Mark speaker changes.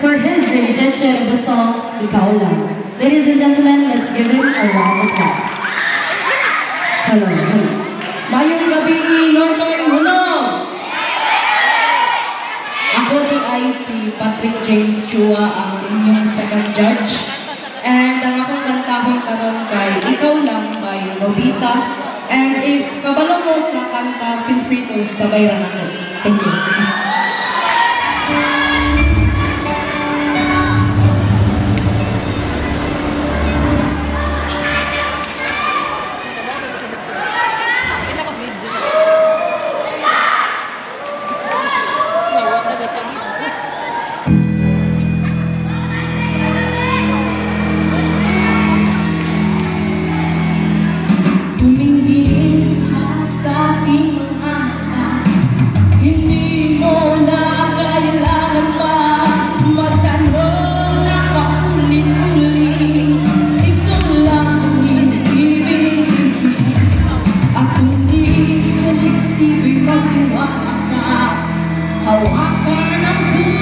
Speaker 1: for his rendition of the song, Ikaw Lang. Ladies and gentlemen, let's give him a round of applause. Hello.
Speaker 2: Mayong gabi, Northern Hunog! Ako ay si Patrick James Chua, ang inyong second judge. And ang akong kantahon karon kay Ikaw Lang by Nobita. And if kabalo mo sa kanta, feel free to sabayan ako. Thank you.
Speaker 3: Tumingin ka sa aking mga mata, hindi mo na kailangan pa magtanong na paulit-ulit. Ikaw lang ang ibig. At kung di ka nagsibig magtiwala ka, hawakan ang buhay.